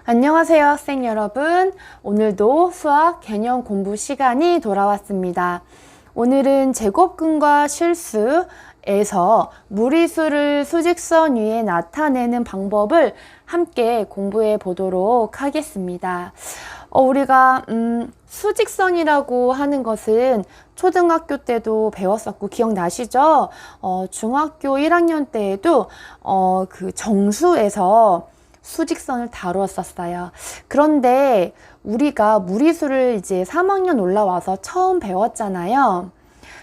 안녕하세요, 학생 여러분. 오늘도 수학 개념 공부 시간이 돌아왔습니다. 오늘은 제곱근과 실수에서 무리수를 수직선 위에 나타내는 방법을 함께 공부해 보도록 하겠습니다. 우리가 수직선이라고 하는 것은 초등학교 때도 배웠었고 기억나시죠? 중학교 1학년 때에도 그 정수에서 수직선을 다루었었어요. 그런데 우리가 무리수를 이제 3학년 올라와서 처음 배웠잖아요.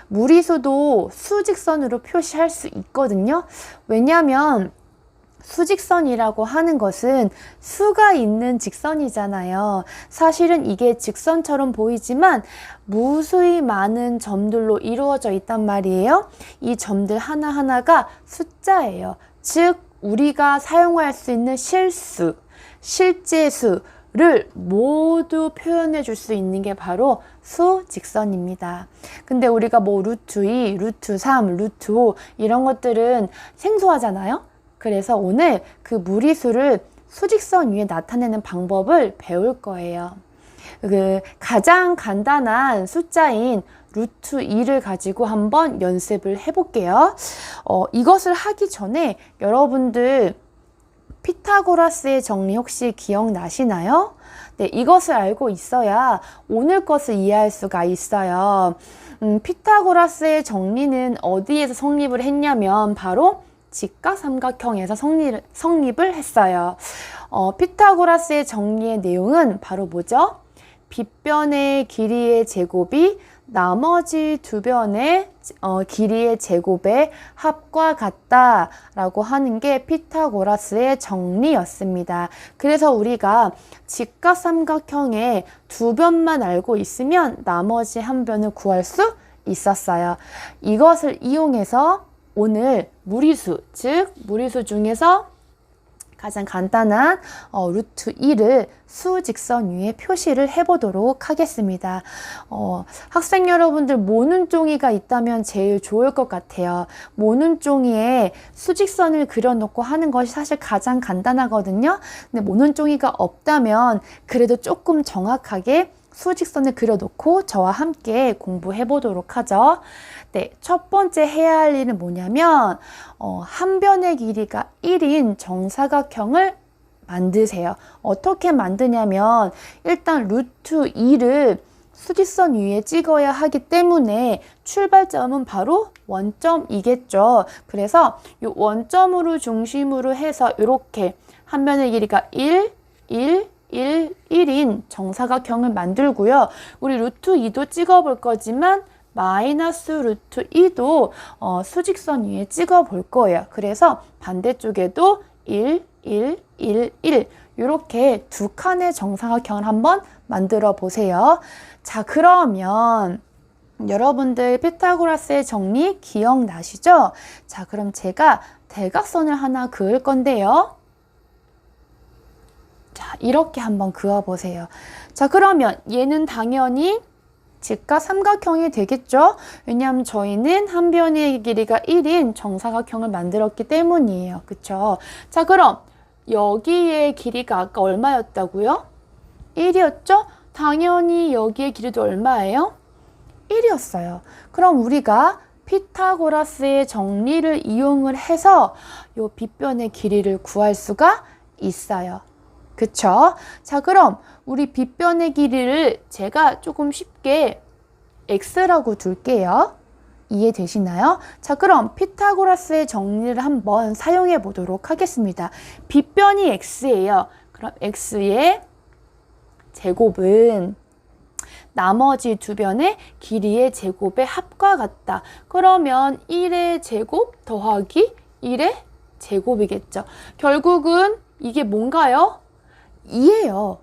무리수도 수직선으로 표시할 수 있거든요. 왜냐하면 수직선이라고 하는 것은 수가 있는 직선이잖아요. 사실은 이게 직선처럼 보이지만 무수히 많은 점들로 이루어져 있단 말이에요. 이 점들 하나하나가 숫자예요. 즉 우리가 사용할 수 있는 실수, 실제수를 모두 표현해 줄 수 있는 게 바로 수직선입니다. 근데 우리가 뭐 루트 2, 루트 3, 루트 5 이런 것들은 생소하잖아요. 그래서 오늘 그 무리수를 수직선 위에 나타내는 방법을 배울 거예요. 그 가장 간단한 숫자인 루트 2를 가지고 한번 연습을 해볼게요. 이것을 하기 전에 여러분들 피타고라스의 정리 혹시 기억나시나요? 네, 이것을 알고 있어야 오늘 것을 이해할 수가 있어요. 피타고라스의 정리는 어디에서 성립을 했냐면 바로 직각삼각형에서 성립을 했어요. 피타고라스의 정리의 내용은 바로 뭐죠? 빗변의 길이의 제곱이 나머지 두 변의 길이의 제곱의 합과 같다 라고 하는 게 피타고라스의 정리였습니다. 그래서 우리가 직각삼각형의 두 변만 알고 있으면 나머지 한 변을 구할 수 있었어요. 이것을 이용해서 오늘 무리수, 즉 무리수 중에서 가장 간단한 루트 2를 수직선 위에 표시를 해보도록 하겠습니다. 학생 여러분들 모눈 종이가 있다면 제일 좋을 것 같아요. 모눈 종이에 수직선을 그려놓고 하는 것이 사실 가장 간단하거든요. 근데 모눈 종이가 없다면 그래도 조금 정확하게 수직선을 그려놓고 저와 함께 공부해 보도록 하죠. 네, 첫 번째 해야 할 일은 뭐냐면 한 변의 길이가 1인 정사각형을 만드세요. 어떻게 만드냐면 일단 루트 2를 수직선 위에 찍어야 하기 때문에 출발점은 바로 원점이겠죠. 그래서 이 원점으로 중심으로 해서 이렇게 한 변의 길이가 1, 1인 정사각형을 만들고요. 우리 루트 2도 찍어볼 거지만 마이너스 루트 2도 수직선 위에 찍어볼 거예요. 그래서 반대쪽에도 1 이렇게 두 칸의 정사각형을 한번 만들어 보세요. 자, 그러면 여러분들 피타고라스의 정리 기억나시죠? 자, 그럼 제가 대각선을 하나 그을 건데요. 자, 이렇게 한번 그어보세요. 자, 그러면 얘는 당연히 직각삼각형이 되겠죠? 왜냐하면 저희는 한 변의 길이가 1인 정사각형을 만들었기 때문이에요. 그쵸? 자, 그럼 여기의 길이가 아까 얼마였다고요? 1이었죠? 당연히 여기의 길이도 얼마예요? 1이었어요. 그럼 우리가 피타고라스의 정리를 이용을 해서 이 빗변의 길이를 구할 수가 있어요. 그쵸? 자, 그럼 우리 빗변의 길이를 제가 조금 쉽게 x라고 둘게요. 이해되시나요? 자, 그럼 피타고라스의 정리를 한번 사용해 보도록 하겠습니다. 빗변이 x예요. 그럼 x의 제곱은 나머지 두 변의 길이의 제곱의 합과 같다. 그러면 1의 제곱 더하기 1의 제곱이겠죠. 결국은 이게 뭔가요? 2예요.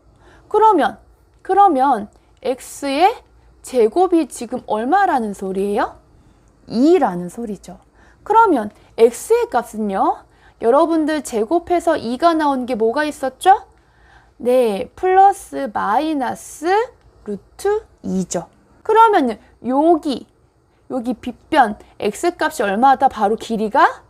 그러면 x의 제곱이 지금 얼마라는 소리예요? 2라는 소리죠. 그러면 x의 값은요? 여러분들 제곱해서 2가 나온 게 뭐가 있었죠? 네, 플러스 마이너스 루트 2죠. 그러면 여기 빗변 x값이 얼마다? 바로 길이가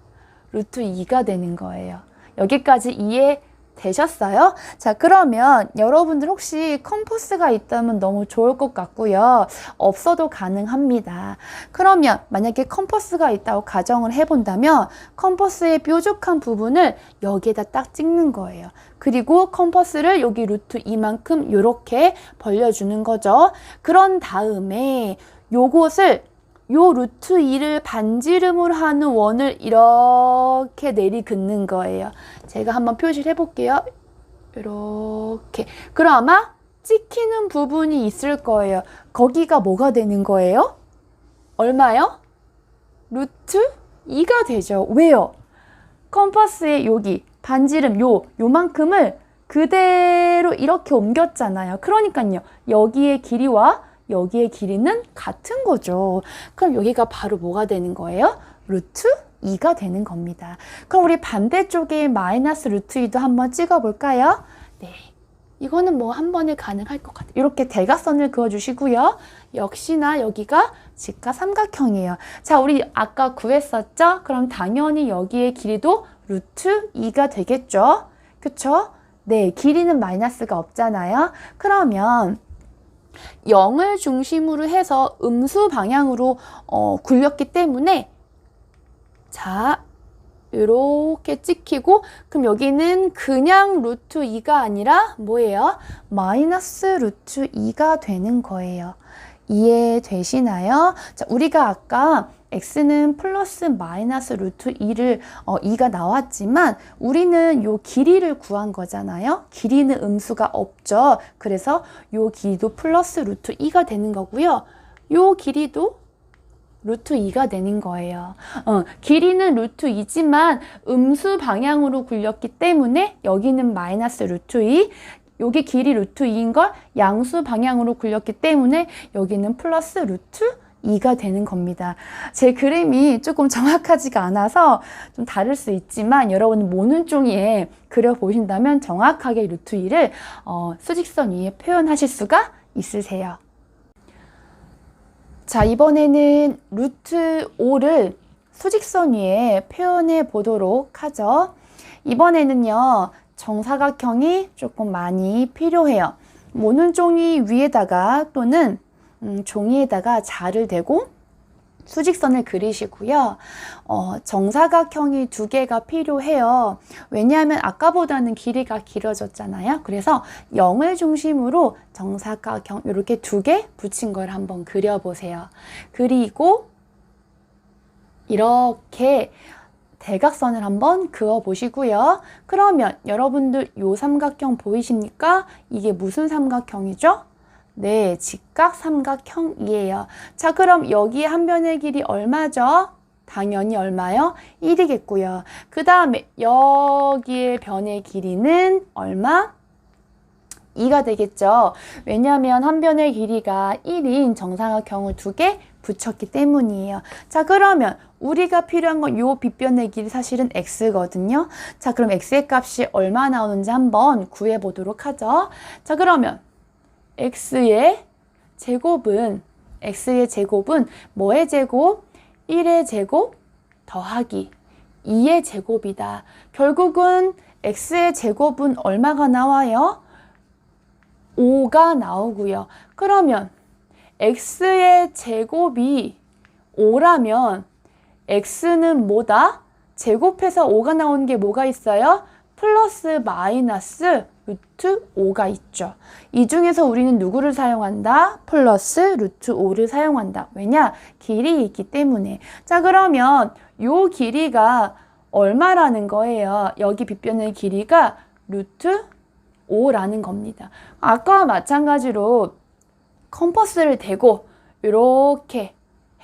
루트 2가 되는 거예요. 여기까지 이해되셨어요? 자, 그러면 여러분들 혹시 컴퍼스가 있다면 너무 좋을 것 같고요. 없어도 가능합니다. 그러면 만약에 컴퍼스가 있다고 가정을 해본다면 컴퍼스의 뾰족한 부분을 여기에다 딱 찍는 거예요. 그리고 컴퍼스를 여기 루트 2만큼 이렇게 벌려주는 거죠. 그런 다음에 요것을 요 루트 2를 반지름으로 하는 원을 이렇게 내리긋는 거예요. 제가 한번 표시를 해볼게요. 이렇게. 그럼 아마 찍히는 부분이 있을 거예요. 거기가 뭐가 되는 거예요? 얼마요? 루트 2가 되죠. 왜요? 컴퍼스의 여기 반지름 요만큼을 그대로 이렇게 옮겼잖아요. 그러니까요. 여기의 길이와 여기의 길이는 같은 거죠. 그럼 여기가 바로 뭐가 되는 거예요? 루트 2가 되는 겁니다. 그럼 우리 반대쪽에 마이너스 루트 2도 한번 찍어 볼까요? 네. 이거는 뭐 한 번에 가능할 것 같아요. 이렇게 대각선을 그어주시고요. 역시나 여기가 직각 삼각형이에요. 자, 우리 아까 구했었죠? 그럼 당연히 여기의 길이도 루트 2가 되겠죠? 그쵸? 네, 길이는 마이너스가 없잖아요. 그러면 0을 중심으로 해서 음수 방향으로 굴렸기 때문에 자, 이렇게 찍히고 그럼 여기는 그냥 루트 2가 아니라 뭐예요? 마이너스 루트 2가 되는 거예요. 이해되시나요? 자, 우리가 아까 x는 플러스 마이너스 루트 2가 나왔지만 우리는 요 길이를 구한 거잖아요. 길이는 음수가 없죠. 그래서 요 길이도 플러스 루트 2가 되는 거고요. 요 길이도 루트 2가 되는 거예요. 길이는 루트 2지만 음수 방향으로 굴렸기 때문에 여기는 마이너스 루트 2, 여기 길이 루트 2인 걸 양수 방향으로 굴렸기 때문에 여기는 플러스 루트 2가 되는 겁니다. 제 그림이 조금 정확하지가 않아서 좀 다를 수 있지만 여러분 모는 종이에 그려보신다면 정확하게 루트 2를 수직선 위에 표현하실 수가 있으세요. 자, 이번에는 루트 5를 수직선 위에 표현해 보도록 하죠. 이번에는요, 정사각형이 조금 많이 필요해요. 모는 종이 위에다가 또는 종이에다가 자를 대고 수직선을 그리시고요. 정사각형이 2개가 필요해요. 왜냐하면 아까보다는 길이가 길어졌잖아요. 그래서 0을 중심으로 정사각형 이렇게 2개 붙인 걸 한번 그려보세요. 그리고 이렇게 대각선을 한번 그어보시고요. 그러면 여러분들 요 삼각형 보이십니까? 이게 무슨 삼각형이죠? 네, 직각 삼각형이에요. 자, 그럼 여기에 한 변의 길이 얼마죠? 당연히 얼마요? 1이겠고요. 그 다음에 여기에 변의 길이는 얼마? 2가 되겠죠. 왜냐하면 한 변의 길이가 1인 정사각형을 2개 붙였기 때문이에요. 자, 그러면 우리가 필요한 건 요 빗변의 길이 사실은 x거든요. 자, 그럼 x의 값이 얼마 나오는지 한번 구해보도록 하죠. 자, 그러면 x의 제곱은 뭐의 제곱? 1의 제곱 더하기 2의 제곱이다. 결국은 x의 제곱은 얼마가 나와요? 5가 나오고요. 그러면 x의 제곱이 5라면 x는 뭐다? 제곱해서 5가 나오는 게 뭐가 있어요? 플러스 마이너스 루트 5가 있죠. 이 중에서 우리는 누구를 사용한다? 플러스 루트 5를 사용한다. 왜냐? 길이 있기 때문에. 자, 그러면 요 길이가 얼마라는 거예요? 여기 빗변의 길이가 루트 5라는 겁니다. 아까와 마찬가지로 컴퍼스를 대고 이렇게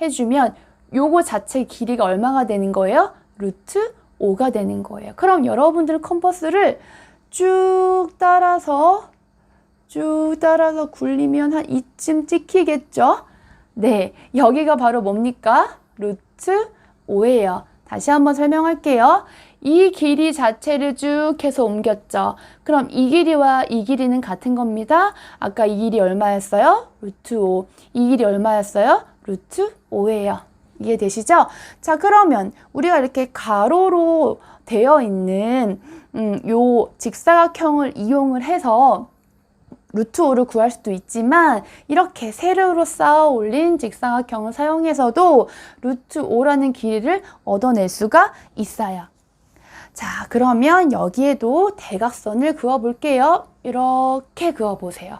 해주면 요거 자체 길이가 얼마가 되는 거예요? 루트 5가 되는 거예요. 그럼 여러분들 컴퍼스를 쭉 따라서 굴리면 한 이쯤 찍히겠죠? 네, 여기가 바로 뭡니까? 루트 5예요. 다시 한번 설명할게요. 이 길이 자체를 쭉 해서 옮겼죠. 그럼 이 길이와 이 길이는 같은 겁니다. 아까 이 길이 얼마였어요? 루트 5. 이 길이 얼마였어요? 루트 5예요. 이해되시죠? 자, 그러면 우리가 이렇게 가로로 되어 있는 요 직사각형을 이용을 해서 루트 5를 구할 수도 있지만 이렇게 세로로 쌓아 올린 직사각형을 사용해서도 루트 5라는 길이를 얻어낼 수가 있어요. 자, 그러면 여기에도 대각선을 그어 볼게요. 이렇게 그어 보세요.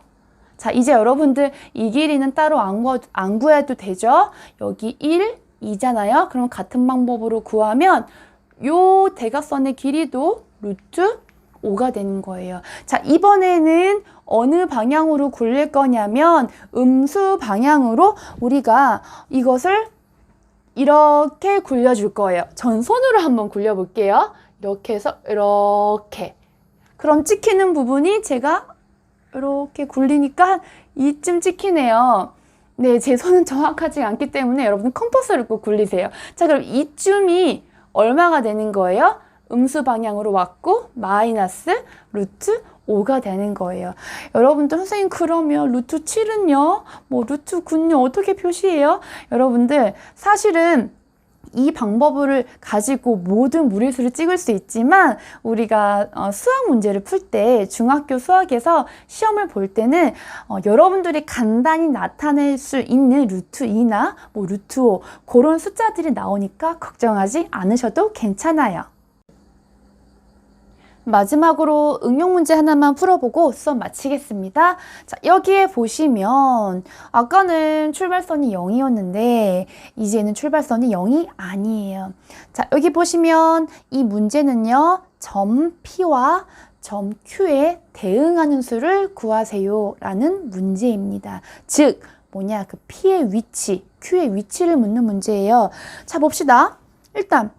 자, 이제 여러분들 이 길이는 따로 안 구해도 되죠? 여기 1, 2잖아요. 그럼 같은 방법으로 구하면 요 대각선의 길이도 루트 5가 되는 거예요. 자, 이번에는 어느 방향으로 굴릴 거냐면 음수 방향으로 우리가 이것을 이렇게 굴려줄 거예요. 전 손으로 한번 굴려볼게요. 이렇게 해서 이렇게. 그럼 찍히는 부분이 제가 이렇게 굴리니까 이쯤 찍히네요. 네, 제 손은 정확하지 않기 때문에 여러분 컴퍼스를 꼭 굴리세요. 자, 그럼 이쯤이 얼마가 되는 거예요? 음수 방향으로 왔고 마이너스 루트 5가 되는 거예요. 여러분들 선생님 그러면 루트 7은요? 뭐 루트 9는요? 어떻게 표시해요? 여러분들 사실은 이 방법을 가지고 모든 무리수를 찍을 수 있지만 우리가 수학 문제를 풀 때 중학교 수학에서 시험을 볼 때는 여러분들이 간단히 나타낼 수 있는 루트 2나 뭐 루트 5 그런 숫자들이 나오니까 걱정하지 않으셔도 괜찮아요. 마지막으로 응용 문제 하나만 풀어보고 수업 마치겠습니다. 자, 여기에 보시면 아까는 출발선이 0이었는데 이제는 출발선이 0이 아니에요. 자, 여기 보시면 이 문제는요. 점 P와 점 Q에 대응하는 수를 구하세요 라는 문제입니다. 즉 뭐냐, 그 P의 위치, Q의 위치를 묻는 문제예요. 자, 봅시다. 일단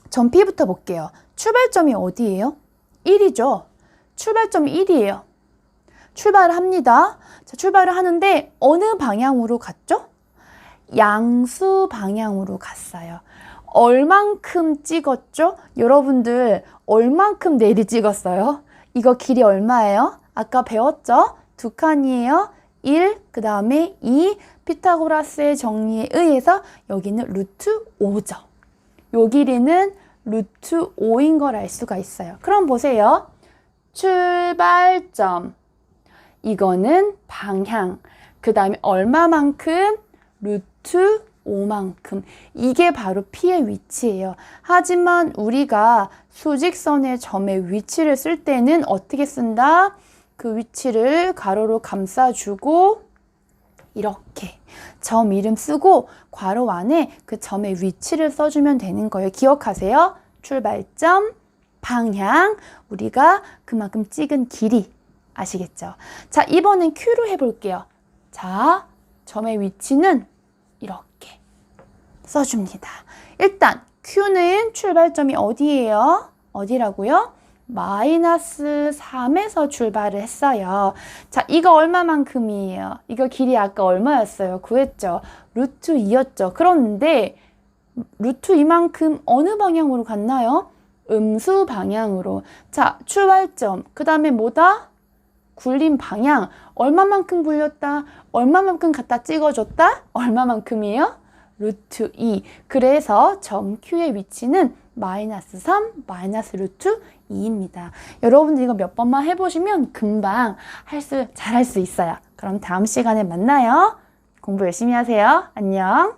점 P부터 볼게요. 출발점이 어디예요? 1이죠. 출발점이 1이에요. 출발을 합니다. 자, 출발을 하는데 어느 방향으로 갔죠? 양수 방향으로 갔어요. 얼만큼 찍었죠? 여러분들 얼만큼 내리 찍었어요? 이거 길이 얼마예요? 아까 배웠죠? 두 칸이에요. 1, 그 다음에 2, 피타고라스의 정리에 의해서 여기는 루트 5죠. 요 길이는 루트 5인 걸 알 수가 있어요. 그럼 보세요. 출발점. 이거는 방향. 그 다음에 얼마만큼? 루트 5만큼. 이게 바로 P의 위치예요. 하지만 우리가 수직선의 점의 위치를 쓸 때는 어떻게 쓴다? 그 위치를 가로로 감싸주고 이렇게 점 이름 쓰고 괄호 안에 그 점의 위치를 써주면 되는 거예요. 기억하세요. 출발점, 방향, 우리가 그만큼 찍은 길이. 아시겠죠? 자, 이번엔 Q로 해볼게요. 자, 점의 위치는 이렇게 써줍니다. 일단 Q는 출발점이 어디예요? 어디라고요? 마이너스 3에서 출발을 했어요. 자, 이거 얼마만큼이에요? 이거 길이 아까 얼마였어요? 구했죠? 루트 2였죠. 그런데 루트 2만큼 어느 방향으로 갔나요? 음수 방향으로. 자, 출발점. 그 다음에 뭐다? 굴린 방향. 얼마만큼 굴렸다? 얼마만큼 갖다 찍어줬다? 얼마만큼이에요? 루트 2. 그래서 점 Q의 위치는 마이너스 3, 마이너스 루트 2입니다. 여러분들 이거 몇 번만 해보시면 금방 잘할 수 있어요. 그럼 다음 시간에 만나요. 공부 열심히 하세요. 안녕.